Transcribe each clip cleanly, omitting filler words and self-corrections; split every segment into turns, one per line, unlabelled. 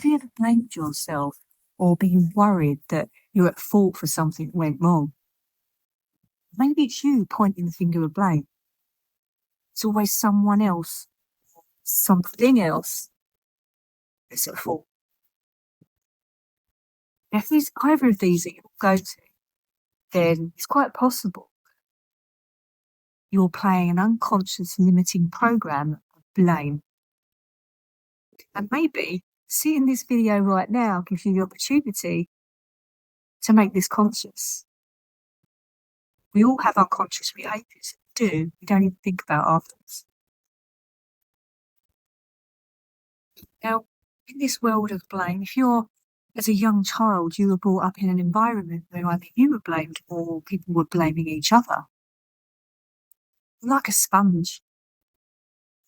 Have you ever blamed yourself or been worried that you're at fault for something that went wrong? Maybe it's you pointing the finger of blame. It's always someone else, something else that's at fault. If there's either of these that you go to, then it's quite possible you're playing an unconscious limiting program of blame. And maybe seeing this video right now gives you the opportunity to make this conscious. We all have unconscious behaviours we don't even think about afterwards. Now, in this world of blame, if you're, as a young child, you were brought up in an environment where either you were blamed or people were blaming each other, like a sponge.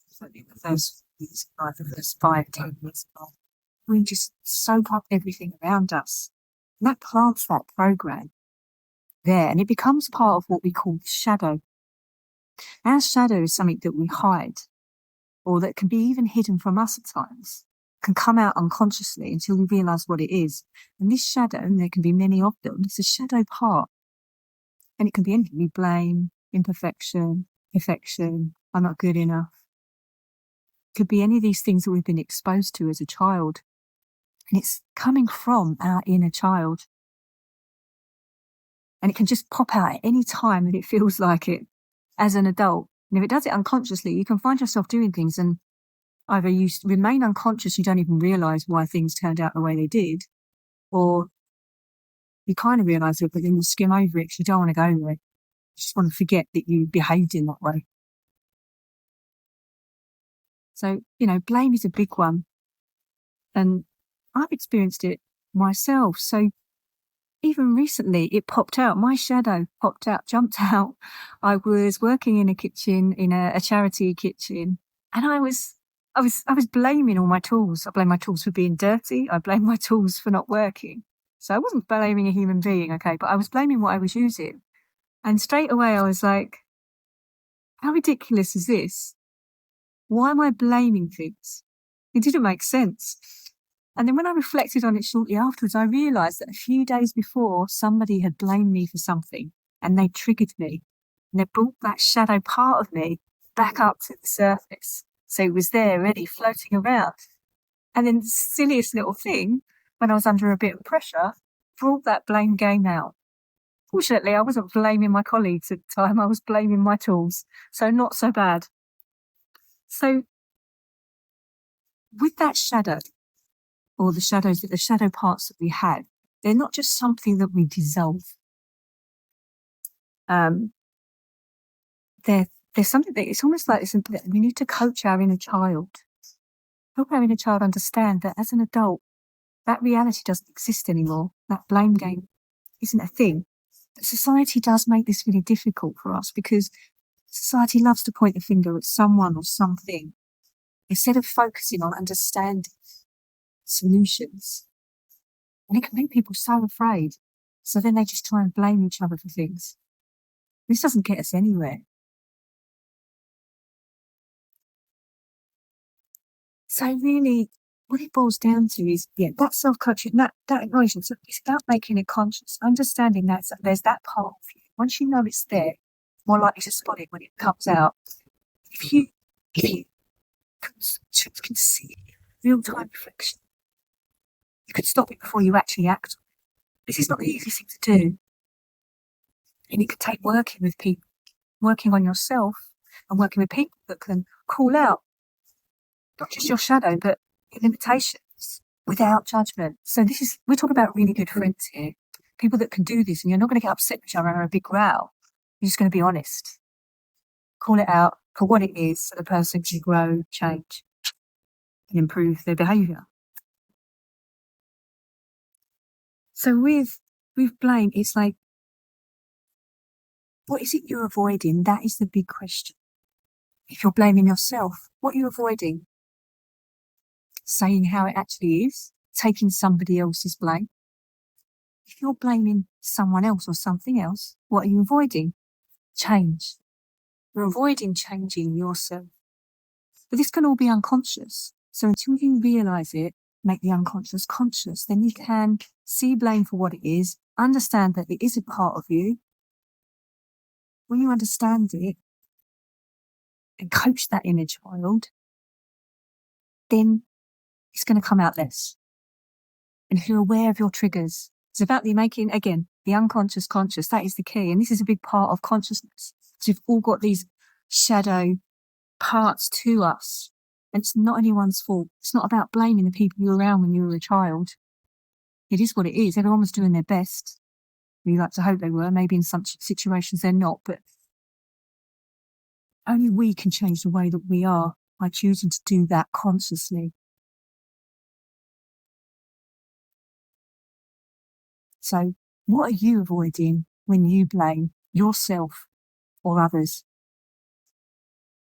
Certainly the first years of life, the first 5, 10 years of life, we just soak up everything around us. And that plants that program there, and it becomes part of what we call the shadow. Our shadow is something that we hide, or that can be even hidden from us at times, can come out unconsciously until we realise what it is. And this shadow, and there can be many of them, it's a shadow part. And it can be anything. We blame, imperfection, perfection, I'm not good enough. It could be any of these things that we've been exposed to as a child. And it's coming from our inner child. And it can just pop out at any time that it feels like it as an adult. And if it does it unconsciously, you can find yourself doing things and either you remain unconscious, you don't even realise why things turned out the way they did, or you kind of realise it, but then you skim over it because you don't want to go there. You just want to forget that you behaved in that way. So, blame is a big one. And I've experienced it myself. So even recently, it popped out. My shadow popped out, jumped out. I was working in a kitchen, in a charity kitchen, and I was blaming all my tools. I blamed my tools for being dirty. I blamed my tools for not working. So I wasn't blaming a human being, okay, but I was blaming what I was using. And straight away, I was like, how ridiculous is this? Why am I blaming things? It didn't make sense. And then when I reflected on it shortly afterwards, I realised that a few days before, somebody had blamed me for something and they triggered me. And they brought that shadow part of me back up to the surface. So it was there already floating around. And then the silliest little thing, when I was under a bit of pressure, brought that blame game out. Fortunately, I wasn't blaming my colleagues at the time. I was blaming my tools. So not so bad. So with that shadow, or the shadow parts that we have, they're not just something that we dissolve. They're something that it's almost like we need to coach our inner child. Help our inner child understand that as an adult, that reality doesn't exist anymore. That blame game isn't a thing. But society does make this really difficult for us because society loves to point the finger at someone or something instead of focusing on understanding solutions. And it can make people so afraid. So then they just try and blame each other for things. This doesn't get us anywhere. So really, what it boils down to is, that self-coaching, that acknowledgement, it's about making it conscious, understanding that there's that part of you. Once you know it's there, more likely to spot it when it comes out. If you can see real-time reflection, you can stop it before you actually act. This is not the easiest thing to do. And it could take working with people, working on yourself and working with people that can call out not just your shadow, but your limitations without judgment. So we're talking about really good friends here, people that can do this, and you're not going to get upset with each other and have a big row. You're just going to be honest. Call it out for what it is so the person can grow, change, and improve their behaviour. So with blame, it's like, what is it you're avoiding? That is the big question. If you're blaming yourself, what are you avoiding? Saying how it actually is, taking somebody else's blame. If you're blaming someone else or something else, what are you avoiding? Change. You're avoiding changing yourself. But this can all be unconscious. So until you realise it, make the unconscious conscious, then you can see blame for what it is, understand that it is a part of you. When you understand it and coach that inner child, then it's going to come out less. And if you're aware of your triggers, it's about the making, again, the unconscious conscious. That is the key. And this is a big part of consciousness. So we've all got these shadow parts to us. And it's not anyone's fault. It's not about blaming the people you were around when you were a child. It is what it is. Everyone was doing their best. We like to hope they were. Maybe in some situations they're not. But only we can change the way that we are by choosing to do that consciously. So what are you avoiding when you blame yourself or others?